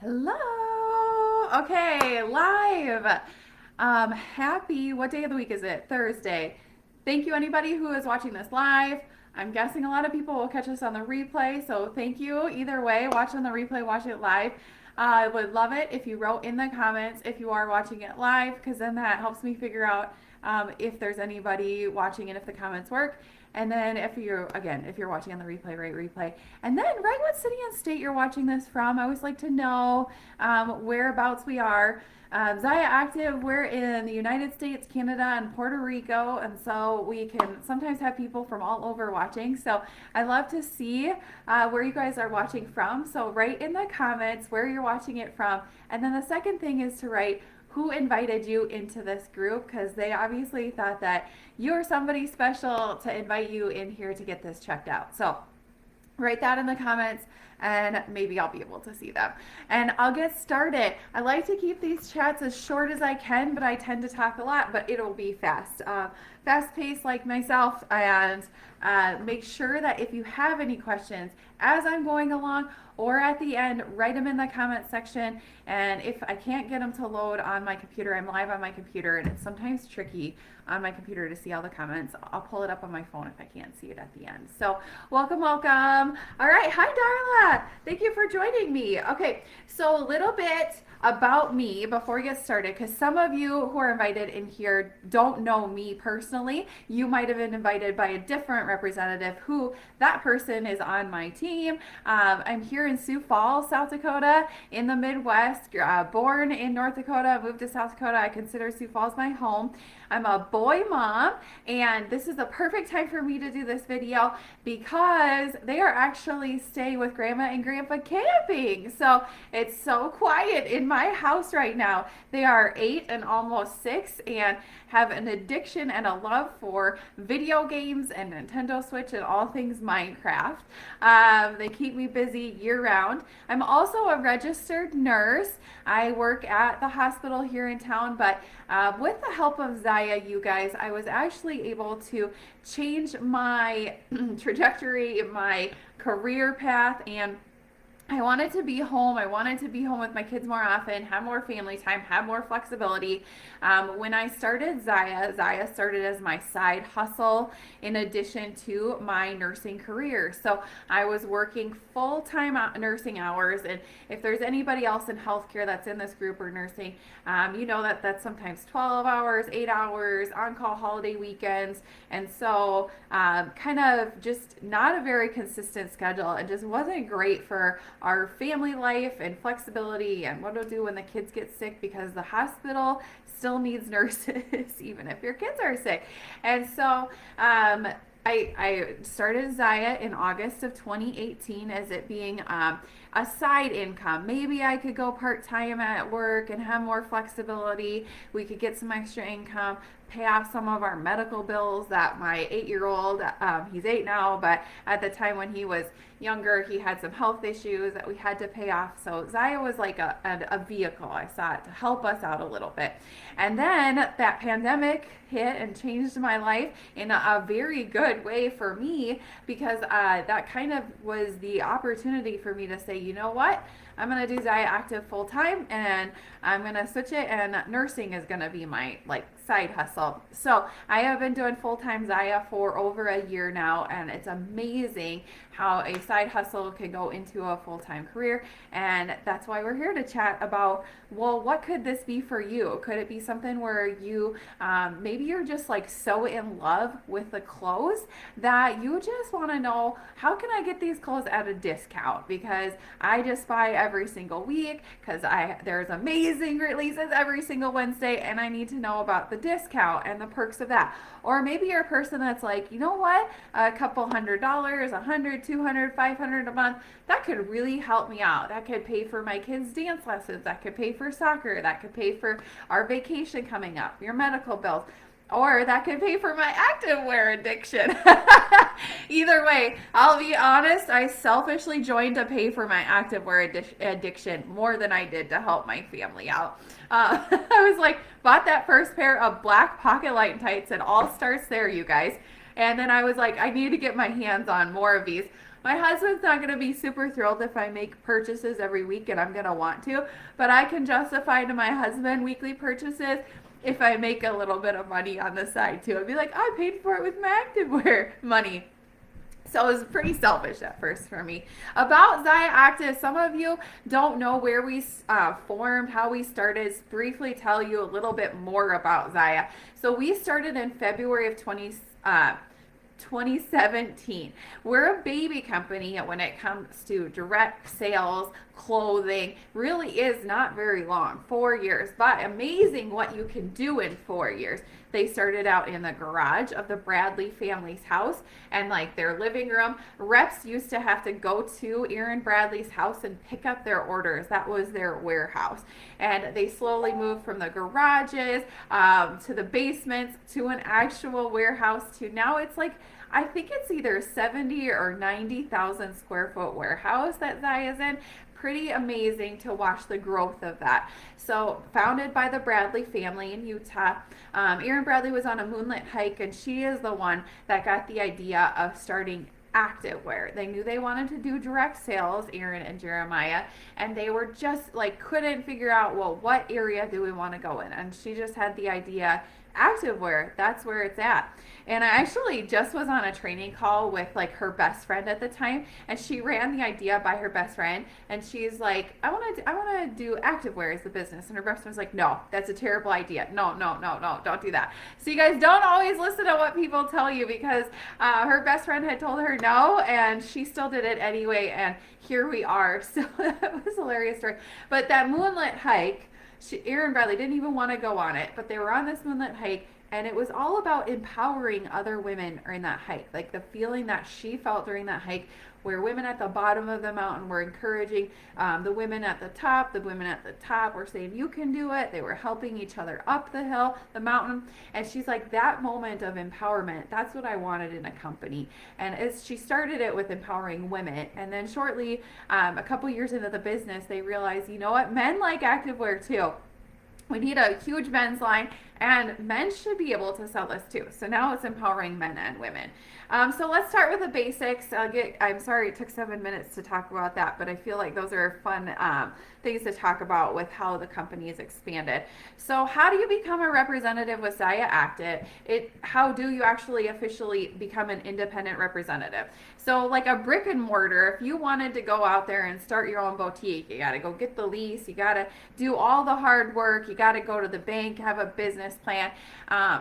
Hello. Okay, live. What day of the week is it? Thursday. Thank you, anybody who is watching this live. I'm guessing a lot of people will catch us on the replay, so thank you either way. Watch on the replay, watch it live. I would love it if you wrote in the comments if you are watching it live, because then that helps me figure out if there's anybody watching and if the comments work. And then if you're watching on the replay, write replay. And then write what city and state you're watching this from. I always like to know whereabouts we are. Zyia Active, we're in the United States, Canada, and Puerto Rico, and so we can sometimes have people from all over watching. So I love to see where you guys are watching from. So write in the comments where you're watching it from. And then the second thing is to write who invited you into this group, because they obviously thought that you're somebody special to invite you in here to get this checked out. So write that in the comments and maybe I'll be able to see them. And I'll get started. I like to keep these chats as short as I can, but I tend to talk a lot, but it'll be fast. Fast paced like myself, and make sure that if you have any questions as I'm going along or at the end, write them in the comment section. And if I can't get them to load on my computer, I'm live on my computer and it's sometimes tricky on my computer to see all the comments. I'll pull it up on my phone if I can't see it at the end. So welcome. All right, hi Darla. Thank you for joining me. Okay, so a little bit about me before we get started, because some of you who are invited in here don't know me personally. You might have been invited by a different representative who that person is on my team. I'm here in Sioux Falls, South Dakota, in the Midwest, born in North Dakota, moved to South Dakota. I consider Sioux Falls my home. I'm a boy mom, and this is the perfect time for me to do this video because they are actually staying with Grandma and Grandpa camping. So it's so quiet in my house right now. They are 8 and almost 6 and have an addiction and a love for video games and Nintendo Switch and all things Minecraft. They keep me busy year round. I'm also a registered nurse. I work at the hospital here in town, but with the help of Zyia, you guys, I was actually able to change my trajectory, my career path, and I wanted to be home. I wanted to be home with my kids more often, have more family time, have more flexibility. When I started Zyia started as my side hustle in addition to my nursing career. So I was working full-time nursing hours. And if there's anybody else in healthcare that's in this group or nursing, you know that that's sometimes 12 hours, 8 hours, on-call holiday weekends. And so kind of just not a very consistent schedule, and just wasn't great for our family life and flexibility and what to do when the kids get sick, because the hospital still needs nurses even if your kids are sick. And so I started Zyia in August of 2018 as it being a side income. Maybe I could go part-time at work and have more flexibility. We could get some extra income, pay off some of our medical bills that my 8-year-old, he's 8 now, but at the time when he was younger, he had some health issues that we had to pay off. So Zyia was like a vehicle, I saw it, to help us out a little bit. And then that pandemic hit and changed my life in a very good way for me, because that kind of was the opportunity for me to say, you know what? I'm going to do Zyia Active full time, and I'm going to switch it, and nursing is going to be my side hustle. So I have been doing full-time Zyia for over a year now, and it's amazing how a side hustle can go into a full-time career. And that's why we're here to chat about, well, what could this be for you? Could it be something where you maybe you're just so in love with the clothes that you just want to know, how can I get these clothes at a discount? Because I just buy every single week, because there's amazing releases every single Wednesday, and I need to know about the discount and the perks of that. Or maybe you're a person that's like, you know what, a couple $100, $100, $200, $500 a month, that could really help me out. That could pay for my kids' dance lessons, that could pay for soccer, that could pay for our vacation coming up, your medical bills, or that could pay for my activewear addiction. Either way, I'll be honest, I selfishly joined to pay for my activewear addiction more than I did to help my family out. I was bought that first pair of black pocket light tights. It all starts there, you guys. And then I was like, I need to get my hands on more of these. My husband's not going to be super thrilled if I make purchases every week, and I'm going to want to, but I can justify to my husband weekly purchases if I make a little bit of money on the side too. I'd be like, I paid for it with my activewear money. So it was pretty selfish at first for me. About Zyia Active, some of you don't know where we formed, how we started. Briefly tell you a little bit more about Zyia. So we started in February of 2017. We're a baby company when it comes to direct sales, clothing. Really is not very long, 4 years, but amazing what you can do in 4 years. They started out in the garage of the Bradley family's house and like their living room. Reps used to have to go to Aaron Bradley's house and pick up their orders. That was their warehouse. And they slowly moved from the garages to the basements to an actual warehouse to now it's like, I think it's either 70 or 90,000 square foot warehouse that Zyia is in. Pretty amazing to watch the growth of that. So founded by the Bradley family in Utah. Aaron Bradley was on a moonlit hike and she is the one that got the idea of starting activewear. They knew they wanted to do direct sales, Aaron and Jeremiah, and they were just like couldn't figure out, well, what area do we want to go in? And she just had the idea, activewear, that's where it's at. And I actually just was on a training call with like her best friend at the time, and she ran the idea by her best friend, and she's like, I want to do activewear as the business. And her best friend was like, no, that's a terrible idea. No, don't do that. So you guys don't always listen to what people tell you, because her best friend had told her no, and she still did it anyway, and here we are. So that was a hilarious story. But that moonlit hike, Aaron Bradley didn't even want to go on it, but they were on this moonlit hike, and it was all about empowering other women during that hike. Like the feeling that she felt during that hike, where women at the bottom of the mountain were encouraging the women at the top. The women at the top were saying, you can do it. They were helping each other up the hill, the mountain. And she's like, that moment of empowerment, that's what I wanted in a company. And as she started it with empowering women, and then shortly, a couple years into the business, they realized, you know what, men like activewear too. We need a huge men's line, and men should be able to sell this too. So now it's empowering men and women. So let's start with the basics. I'm sorry it took 7 minutes to talk about that, but I feel like those are fun things to talk about with how the company is expanded. So how do you become a representative with Zyia Active? How do you actually officially become an independent representative? So like a brick and mortar, if you wanted to go out there and start your own boutique, you got to go get the lease, you got to do all the hard work, you got to go to the bank, have a business plan.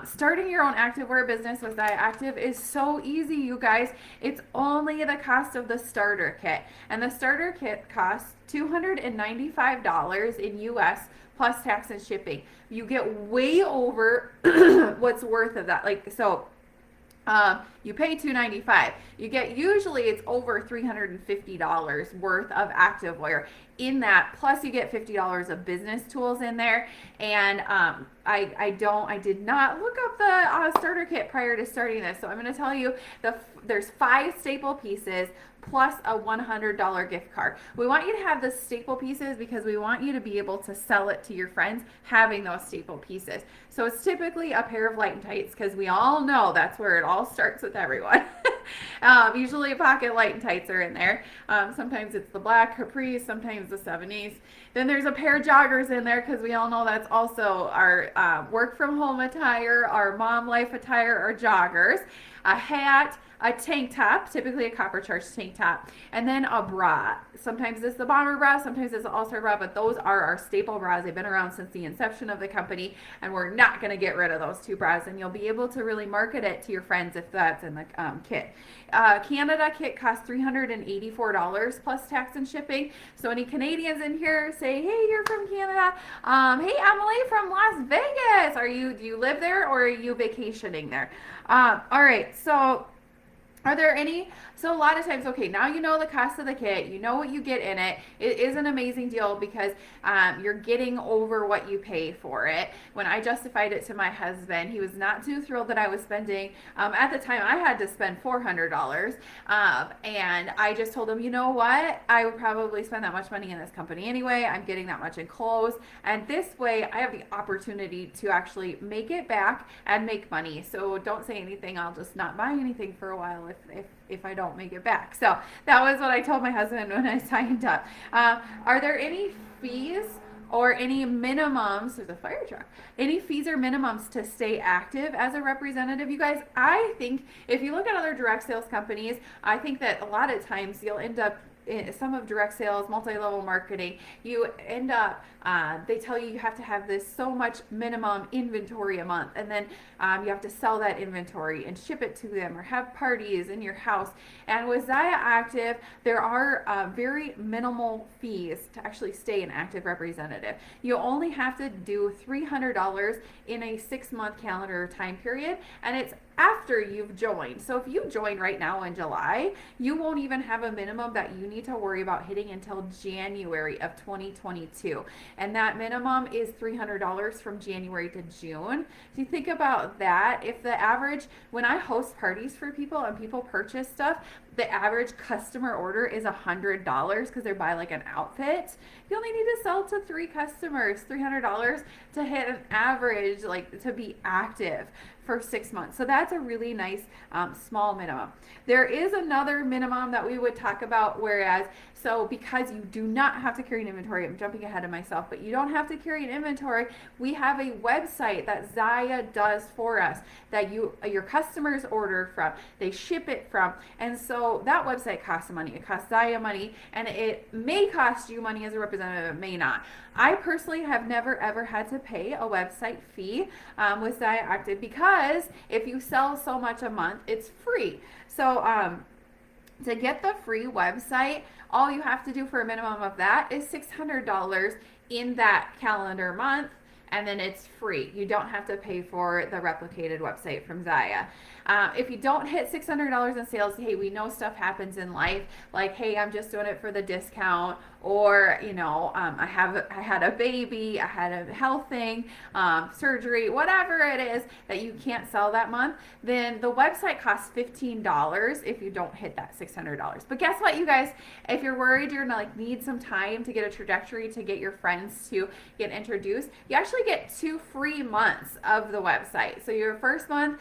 Starting your own activewear business with Zyia Active is so easy, you guys. It's only the cost of the starter kit. And the starter kit costs $295 in US plus tax and shipping. You get way over what's worth of that. Like, so you pay $295. You get, usually it's over $350 worth of activewear in that. Plus you get $50 of business tools in there. And I did not look up the starter kit prior to starting this. So I'm going to tell you there's 5 staple pieces plus a $100 gift card. We want you to have the staple pieces because we want you to be able to sell it to your friends having those staple pieces. So it's typically a pair of light tights, because we all know that's where it all starts with everyone. Usually pocket light and tights are in there. Sometimes it's the black capris, sometimes the 70s. Then there's a pair of joggers in there, because we all know that's also our work from home attire, our mom life attire, our joggers, a hat, a tank top, typically a copper charged tank top, and then a bra. Sometimes it's the bomber bra, sometimes it's the all-star bra, but those are our staple bras. They've been around since the inception of the company, and we're not going to get rid of those 2 bras, and you'll be able to really market it to your friends if that's in the kit. Canada kit costs $384 plus tax and shipping. So any Canadians in here, say, hey, you're from Canada. Hey, Emily from Las Vegas. Do you live there, or are you vacationing there? All right, so are there any? So a lot of times, okay, now you know the cost of the kit, you know what you get in it. It is an amazing deal because you're getting over what you pay for it. When I justified it to my husband, he was not too thrilled that I was spending, at the time I had to spend $400. And I just told him, you know what? I would probably spend that much money in this company anyway. I'm getting that much in clothes. And this way I have the opportunity to actually make it back and make money. So don't say anything. I'll just not buy anything for a while if I don't make it back. So that was what I told my husband when I signed up. Are there any fees or any minimums? There's a fire truck. Any fees or minimums to stay active as a representative? You guys, I think if you look at other direct sales companies, I think that a lot of times you'll end up in some of direct sales, multi-level marketing, you end up, they tell you have to have this so much minimum inventory a month, and then you have to sell that inventory and ship it to them or have parties in your house. And with Zyia Active, there are very minimal fees to actually stay an active representative. You only have to do $300 in a 6-month calendar time period, and it's after you've joined. So if you join right now in July, you won't even have a minimum that you need to worry about hitting until January of 2022. And that minimum is $300 from January to June. So you think about that, if the average, when I host parties for people and people purchase stuff, the average customer order is $100 because they buy like an outfit. You only need to sell to 3 customers, $300 to hit an average, like to be active for 6 months. So that's a really nice small minimum. There is another minimum that we would talk about, whereas, so because you do not have to carry an inventory, I'm jumping ahead of myself, but you don't have to carry an inventory. We have a website that Zyia does for us that your customers order from, they ship it from, and so that website costs money. It costs Zyia money, and it may cost you money as a representative, it may not. I personally have never ever had to pay a website fee with Zyia Active, because if you sell so much a month, it's free. So to get the free website, all you have to do for a minimum of that is $600 in that calendar month, and then it's free. You don't have to pay for the replicated website from Zyia. If you don't hit $600 in sales, hey, we know stuff happens in life, like, hey, I'm just doing it for the discount, or, you know, I had a baby, I had a health thing, surgery, whatever it is that you can't sell that month, then the website costs $15 if you don't hit that $600. But guess what, you guys, if you're worried you're gonna like need some time to get a trajectory, to get your friends to get introduced, you actually get 2 free months of the website. So your first month,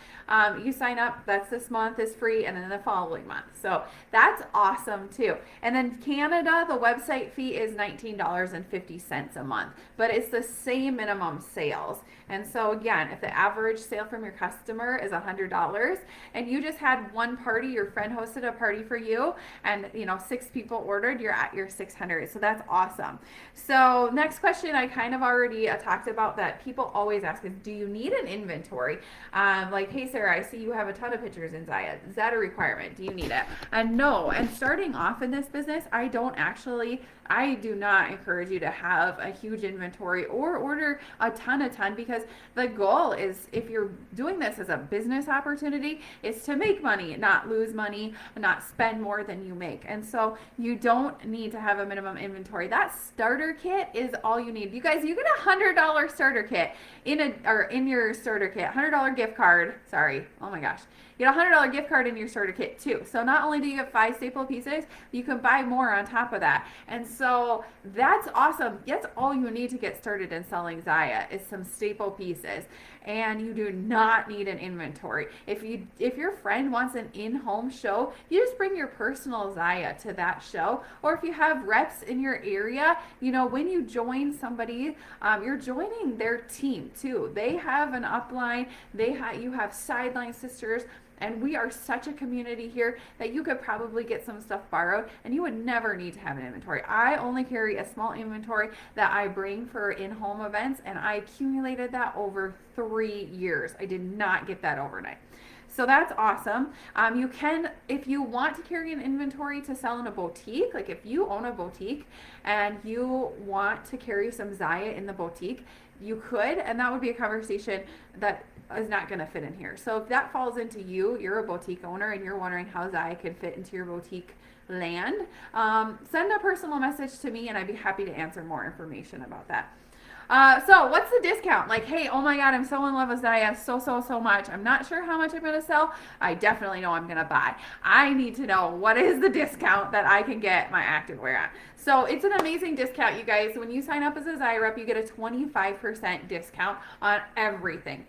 you sign up, that's this month is free, and then the following month. So that's awesome too. And then Canada, the website fee is $19.50 a month, but it's the same minimum sales. And so again, if the average sale from your customer is $100 and you just had one party, your friend hosted a party for you, and 6 people ordered, you're at your 600. So that's awesome. So next question, I kind of already talked about that people always ask is, do you need an inventory? Like, hey Sarah, I see you have a ton of pictures in Zyia. Is that a requirement? Do you need it? And no, and starting off in this business, I do not encourage you to have a huge inventory or order a ton, because the goal is, if you're doing this as a business opportunity, is to make money, not lose money, not spend more than you make. And so you don't need to have a minimum inventory. That starter kit is all you need. You guys, you get a $100 starter kit in your starter kit, $100 gift card. Sorry. Oh my gosh. You get a $100 gift card in your starter kit too. So not only do you get 5 staple pieces, you can buy more on top of that. And so that's awesome. That's all you need to get started in selling Zyia is some staple pieces. And you do not need an inventory. If your friend wants an in-home show, you just bring your personal Zyia to that show. Or if you have reps in your area, when you join somebody, you're joining their team too. They have an upline. You have sideline sisters. And we are such a community here that you could probably get some stuff borrowed and you would never need to have an inventory. I only carry a small inventory that I bring for in-home events, and I accumulated that over 3 years. I did not get that overnight. So that's awesome. You can, if you want to carry an inventory to sell in a boutique, like if you own a boutique and you want to carry some Zyia in the boutique, you could, and that would be a conversation that is not going to fit in here. So if that falls into you're a boutique owner and you're wondering how Zyia could fit into your boutique land, send a personal message to me and I'd be happy to answer more information about that. So what's the discount? Like, hey, oh my God, I'm so in love with Zyia so much. I'm not sure how much I'm going to sell. I definitely know I'm going to buy. I need to know what is the discount that I can get my activewear at. So it's an amazing discount, you guys. When you sign up as a Zyia rep, you get a 25% discount on everything.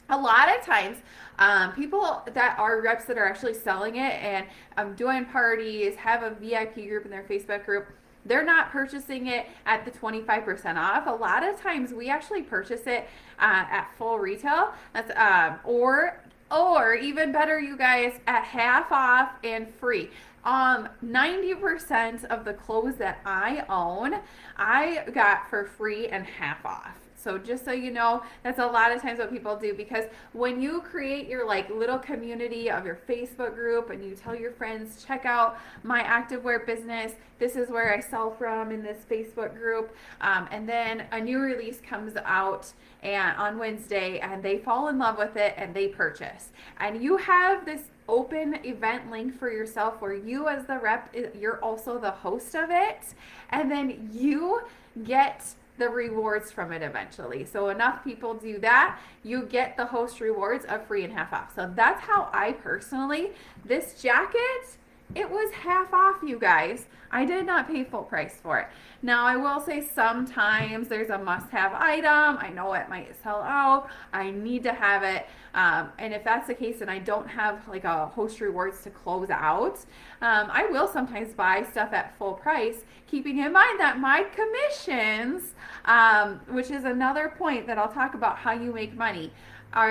a lot of times, people that are reps that are actually selling it and doing parties, have a VIP group in their Facebook group, they're not purchasing it at the 25% off. A lot of times we actually purchase it at full retail. That's or even better, you guys, at half off and free. 90% of the clothes that I own, I got for free and half off. So just so you know, that's a lot of times what people do, because when you create your like little community of your Facebook group and you tell your friends, check out my activewear business, this is where I sell from in this Facebook group, and then a new release comes out and on Wednesday and they fall in love with it and they purchase. And you have this open event link for yourself where you as the rep, you're also the host of it, and then you get the rewards from it eventually. So enough people do that, you get the host rewards of free and half off. So that's how I personally, this jacket, it was half off, you guys. I did not pay full price for it. Now, I will say sometimes there's a must-have item. I know it might sell out. I need to have it. And if that's the case and I don't have like a host rewards to close out, I will sometimes buy stuff at full price, keeping in mind that my commissions, which is another point that I'll talk about how you make money,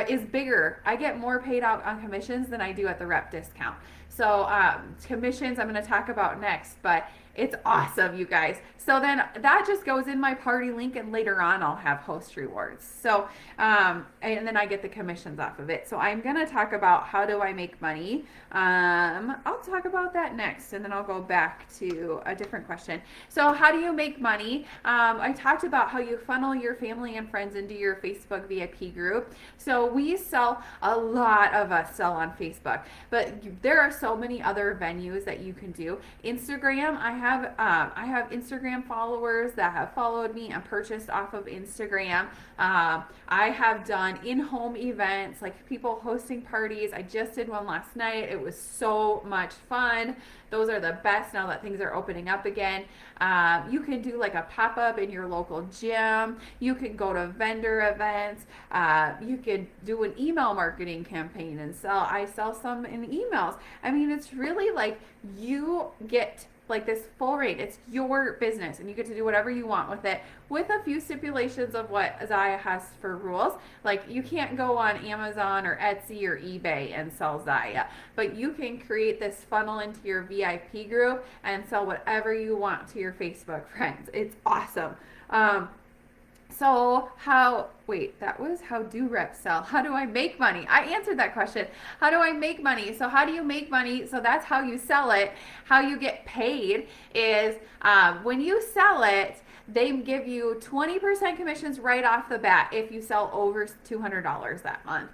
is bigger. I get more paid out on commissions than I do at the rep discount. So commissions I'm going to talk about next, but it's awesome, you guys. So then that just goes in my party link, and later on I'll have host rewards. So and then I get the commissions off of it. So I'm going to talk about how do I make money. I'll talk about that next, and then I'll go back to a different question. So how do you make money? I talked about how you funnel your family and friends into your Facebook VIP group. So we sell, a lot of us sell on Facebook, but there are so many other venues that you can do. Instagram, I have Instagram followers that have followed me and purchased off of Instagram. I have done in-home events, like people hosting parties. I just did one last night. It was so much fun. Those are the best now that things are opening up again. You can do like a pop-up in your local gym. You can go to vendor events. You can do an email marketing campaign and sell. I sell some in emails. I mean, it's really like you get like this full rate. It's your business and you get to do whatever you want with it, with a few stipulations of what Zyia has for rules. Like you can't go on Amazon or Etsy or eBay and sell Zyia, but you can create this funnel into your VIP group and sell whatever you want to your Facebook friends. It's awesome. So that was how do reps sell? How do I make money? I answered that question. How do I make money? So how do you make money? So that's how you sell it. How you get paid is when you sell it, they give you 20% commissions right off the bat if you sell over $200 that month.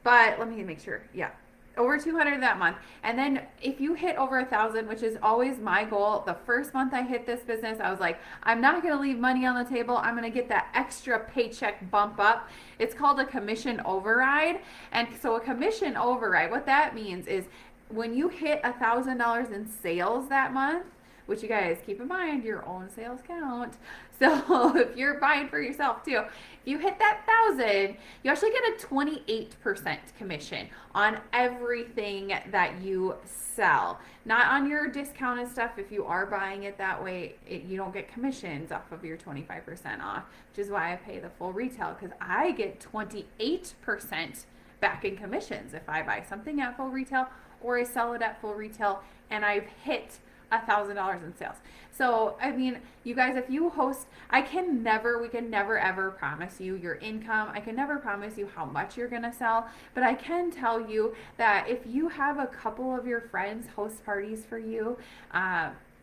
But let me make sure. Yeah. Over 200 that month. And then if you hit over 1,000, which is always my goal, the first month I hit this business, I was like, I'm not going to leave money on the table. I'm going to get that extra paycheck bump up. It's called a commission override. And so a commission override, what that means is when you hit $1,000 in sales that month, which you guys keep in mind, your own sales count. So if you're buying for yourself too, if you hit that 1,000, you actually get a 28% commission on everything that you sell. Not on your discounted stuff. If you are buying it that way, you don't get commissions off of your 25% off, which is why I pay the full retail, because I get 28% back in commissions if I buy something at full retail or I sell it at full retail and I've hit $1,000 in sales. So, I mean, you guys, if you host, we can never ever promise you your income. I can never promise you how much you're going to sell, but I can tell you that if you have a couple of your friends host parties for you,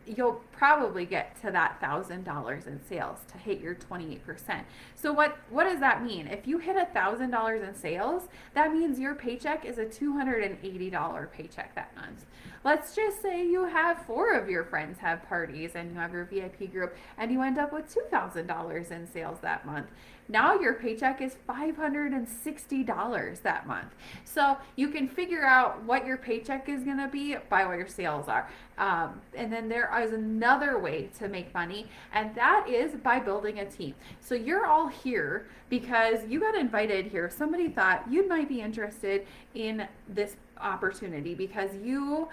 you'll probably get to that $1,000 in sales to hit your 28%. So what does that mean? If you hit $1,000 in sales, that means your paycheck is a $280 paycheck that month. Let's just say you have 4 of your friends have parties and you have your VIP group and you end up with $2,000 in sales that month. Now your paycheck is $560 that month. So you can figure out what your paycheck is going to be by what your sales are. And then there is another way to make money, and that is by building a team. So you're all here because you got invited here. Somebody thought you might be interested in this opportunity because you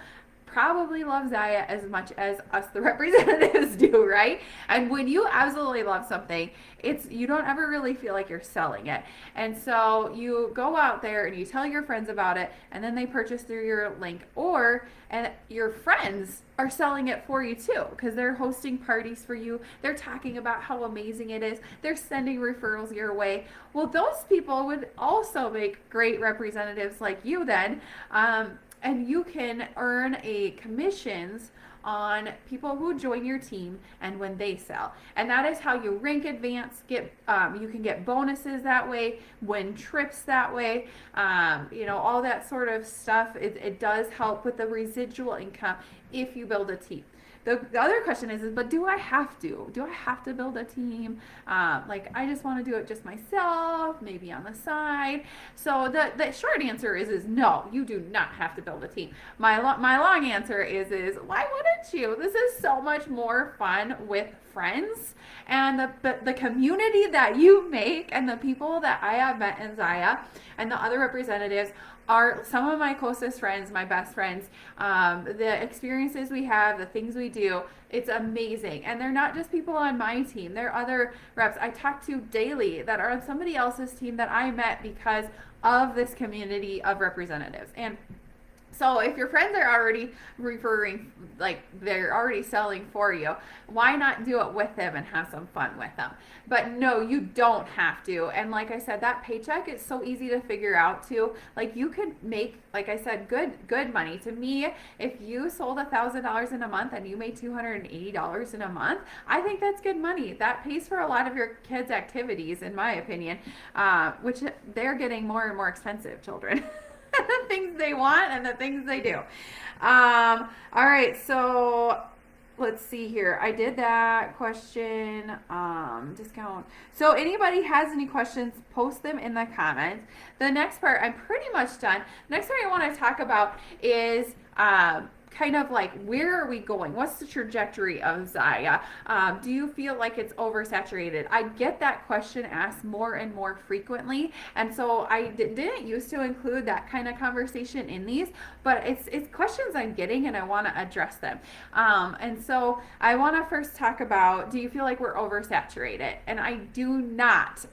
probably love Zyia as much as us, the representatives, do, right? And when you absolutely love something, you don't ever really feel like you're selling it. And so you go out there and you tell your friends about it, and then they purchase through your link, and your friends are selling it for you too, because they're hosting parties for you. They're talking about how amazing it is. They're sending referrals your way. Well, those people would also make great representatives like you then. And you can earn commissions on people who join your team and when they sell. And that is how you rank advance. You can get bonuses that way, win trips that way, all that sort of stuff. It does help with the residual income if you build a team. The other question is, but do I have to? Do I have to build a team? I just want to do it just myself, maybe on the side. So the short answer is no, you do not have to build a team. My long answer is why wouldn't you? This is so much more fun with friends, and the community that you make and the people that I have met in Zyia and the other representatives are some of my closest friends, my best friends. The experiences we have, the things we do, it's amazing. And they're not just people on my team. They're other reps I talk to daily that are on somebody else's team that I met because of this community of representatives. And so if your friends are already referring, they're already selling for you, why not do it with them and have some fun with them? But no, you don't have to. And like I said, that paycheck is so easy to figure out too. You could make, like I said, good money. To me, if you sold $1,000 in a month and you made $280 in a month, I think that's good money. That pays for a lot of your kids' activities, in my opinion, which they're getting more and more expensive, children. The things they want and the things they do. All right, so let's see here. I did that question, discount. So anybody has any questions, post them in the comments. The next part, I'm pretty much done. Next part I want to talk about is kind of where are we going? What's the trajectory of Zyia? Do you feel like it's oversaturated? I get that question asked more and more frequently, and so I didn't used to include that kind of conversation in these, but it's questions I'm getting and I want to address them. And so I want to first talk about, do you feel like we're oversaturated? And I do not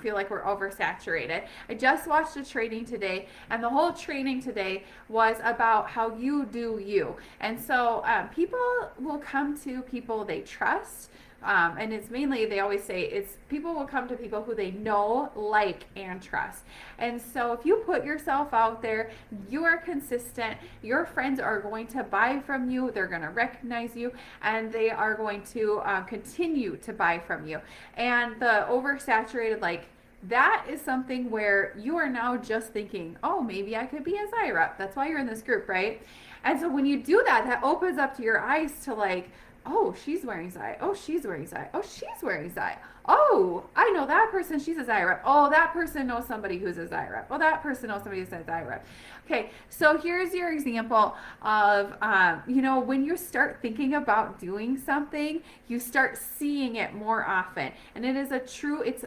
feel like we're oversaturated. I just watched a training today, and the whole training today was about how you do you. And so people will come to people they trust. And it's mainly, they always say, it's people will come to people who they know, like, and trust. And so if you put yourself out there, you are consistent, your friends are going to buy from you, they're going to recognize you, and they are going to continue to buy from you. And the oversaturated, that is something where you are now just thinking, oh, maybe I could be a Zyia rep. That's why you're in this group, right? And so when you do that, that opens up to your eyes to oh, she's wearing Zyia. Oh, she's wearing Zyia. Oh, she's wearing Zyia. Oh, I know that person. She's a Zyia rep. Oh, that person knows somebody who's a Zyia rep. Oh, that person knows somebody who's a Zyia rep. Okay, so here's your example of, when you start thinking about doing something, you start seeing it more often. And it is it's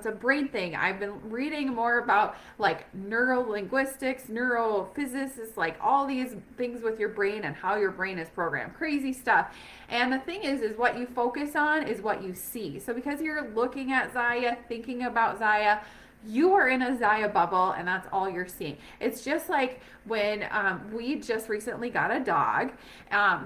a brain thing. I've been reading more about neurolinguistics, neurophysics, all these things with your brain and how your brain is programmed. Crazy stuff. And the thing is what you focus on is what you see. So because you're looking at Zyia, thinking about Zyia, you are in a Zyia bubble, and that's all you're seeing. It's just like when we just recently got a dog. I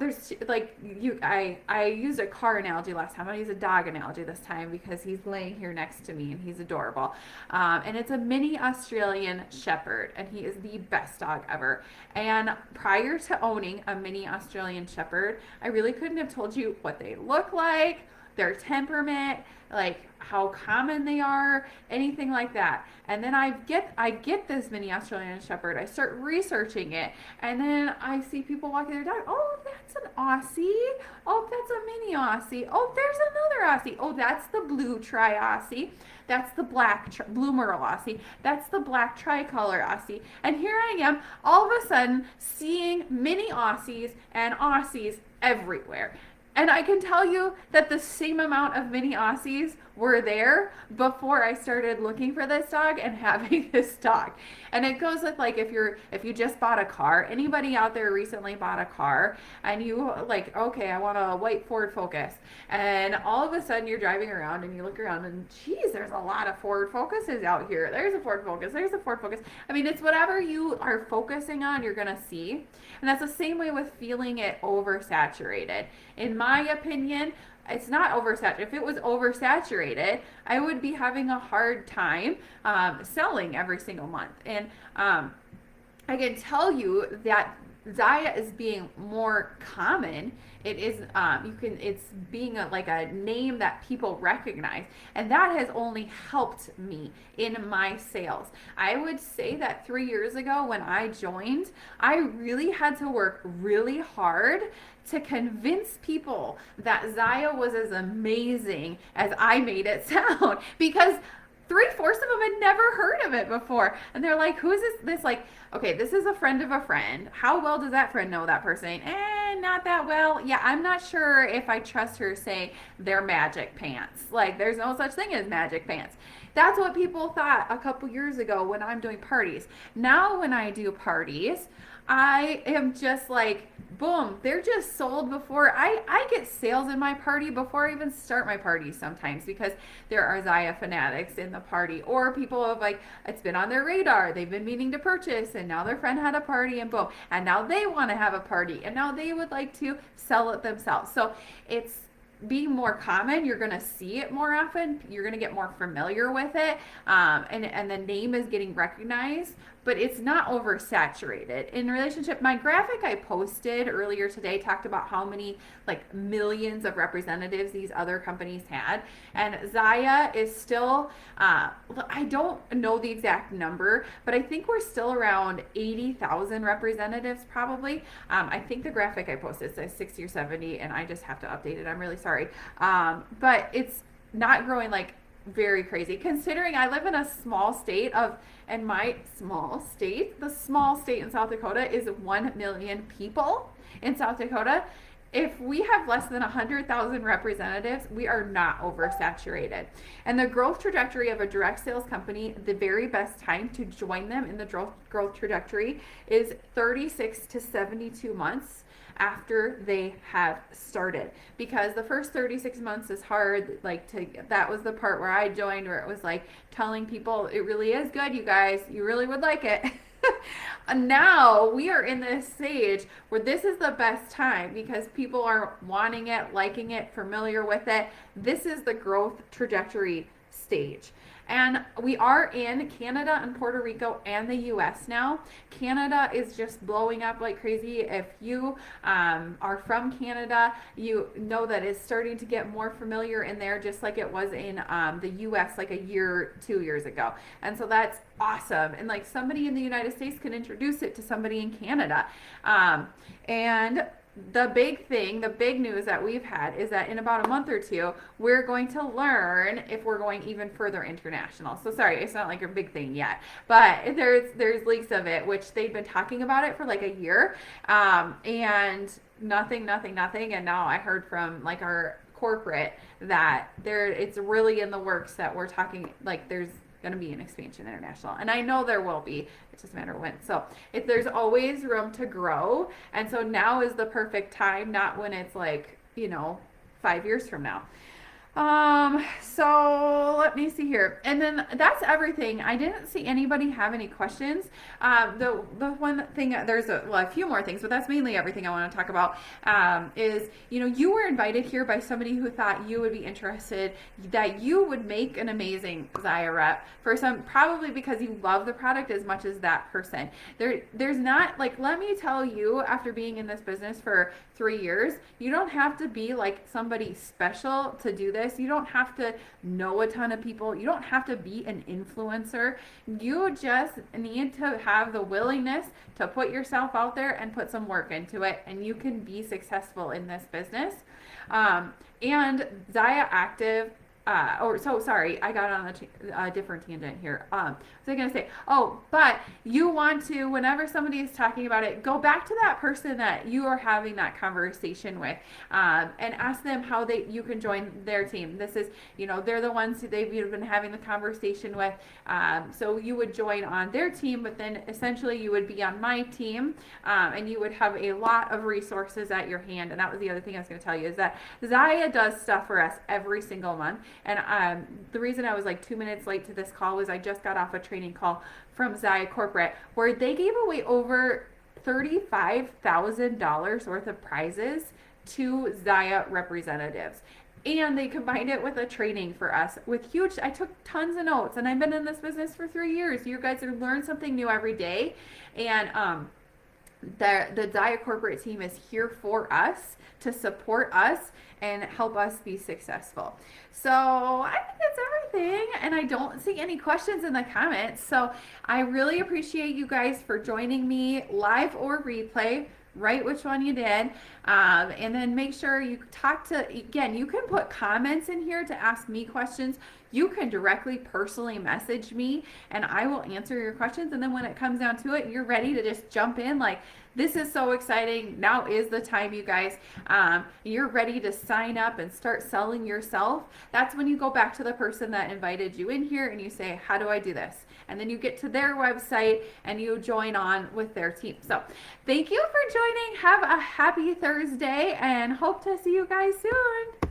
used a car analogy last time. I'm going to use a dog analogy this time because he's laying here next to me and he's adorable. And it's a mini Australian Shepherd, and he is the best dog ever. And prior to owning a mini Australian Shepherd, I really couldn't have told you what they look like, their temperament, how common they are, anything like that. And then I get this mini Australian Shepherd. I start researching it, and then I see people walking their dog. Oh, that's an Aussie. Oh, that's a mini Aussie. Oh, there's another Aussie. Oh, that's the blue tri-Aussie. That's the blue Merle Aussie. That's the black tricolor Aussie. And here I am, all of a sudden, seeing mini Aussies and Aussies everywhere. And I can tell you that the same amount of mini Aussies were there before I started looking for this dog and having this dog. And it goes with like if you just bought a car, anybody out there recently bought a car and you like, okay, I want a white Ford Focus. And all of a sudden you're driving around and you look around and geez, there's a lot of Ford Focuses out here. There's a Ford Focus, there's a Ford Focus. I mean, it's whatever you are focusing on, you're gonna see. And that's the same way with feeling it oversaturated. In my opinion, it's not oversaturated. If it was oversaturated, I would be having a hard time selling every single month. And I can tell you that Zyia is being more common. It is it's being like a name that people recognize, and that has only helped me in my sales. I would say that 3 years ago when I joined, I really had to work really hard to convince people that Zyia was as amazing as I made it sound, because 3/4 of them had never heard of it before. And they're like, who is this? Like, okay, this is a friend of a friend. How well does that friend know that person? Not that well. Yeah, I'm not sure if I trust her saying they're magic pants. Like, there's no such thing as magic pants. That's what people thought a couple years ago when I'm doing parties. Now when I do parties, I am just like, boom, they're just sold before I get sales in my party before I even start my party sometimes, because there are Zyia fanatics in the party, or people have like, it's been on their radar, they've been meaning to purchase, and now their friend had a party and boom, and now they want to have a party, and now they would like to sell it themselves. So it's being more common. You're going to see it more often. You're going to get more familiar with it. And the name is getting recognized, but it's not oversaturated. In relationship, my graphic I posted earlier today talked about how many like millions of representatives these other companies had. And Zyia is still, I don't know the exact number, but I think we're still around 80,000 representatives probably. I think the graphic I posted says 60 or 70, and I just have to update it. I'm really sorry. But it's not growing like very crazy, considering I live in a small state and my small state, the small state in South Dakota is 1 million people in South Dakota. If we have less than 100,000 representatives, we are not oversaturated. And the growth trajectory of a direct sales company, the very best time to join them in the growth trajectory is 36 to 72 months after they have started, because the first 36 months is hard. That was the part where I joined, where it was like telling people it really is good, you guys, you really would like it. And now we are in this stage where this is the best time because people are wanting it, liking it, familiar with it. This is the growth trajectory stage. And we are in Canada and Puerto Rico and the US now. Canada is just blowing up like crazy. If you are from Canada, you know that it's starting to get more familiar in there, just like it was in the US like a year, 2 years ago. And so that's awesome. And like somebody in the United States can introduce it to somebody in Canada. And the big news that we've had is that in about a month or two, we're going to learn if we're going even further international. So sorry, it's not like a big thing yet, but there's leaks of it, which they've been talking about it for like a year, and nothing. And now I heard from like our corporate that it's really in the works, that we're talking like there's going to be an expansion international, and I know there will be. It's just a matter of when. So there's always room to grow, and so now is the perfect time, not when it's like 5 years from now. So let me see here. And then that's everything. I didn't see anybody have any questions. The one thing, there's a few more things, but that's mainly everything I want to talk about, is, you were invited here by somebody who thought you would be interested, that you would make an amazing Zyia rep for probably because you love the product as much as that person. There's not, like, let me tell you, after being in this business for 3 years, you don't have to be like somebody special to do this. You don't have to know a ton of people. You don't have to be an influencer. You just need to have the willingness to put yourself out there and put some work into it, and you can be successful in this business. And Zyia Active sorry, I got on a different tangent here. What was I gonna say? Oh, but you want to, whenever somebody is talking about it, go back to that person that you are having that conversation with, and ask them how you can join their team. This is, they're the ones who you've been having the conversation with. So you would join on their team, but then essentially you would be on my team, and you would have a lot of resources at your hand. And that was the other thing I was going to tell you, is that Zyia does stuff for us every single month. And the reason I was like 2 minutes late to this call was I just got off a training call from Zyia Corporate, where they gave away over $35,000 worth of prizes to Zyia representatives. And they combined it with a training for us with huge, I took tons of notes, and I've been in this business for 3 years. You guys are learn something new every day. And the Zyia corporate team is here for us, to support us and help us be successful. So I think that's everything, and I don't see any questions in the comments. So I really appreciate you guys for joining me live or replay. Write which one you did, and then make sure you again, you can put comments in here to ask me questions. You can directly personally message me and I will answer your questions. And then when it comes down to it, you're ready to just jump in. Like, this is so exciting. Now is the time, you guys. You're ready to sign up and start selling yourself. That's when you go back to the person that invited you in here and you say, how do I do this? And then you get to their website and you join on with their team. So thank you for joining. Have a happy Thursday and hope to see you guys soon.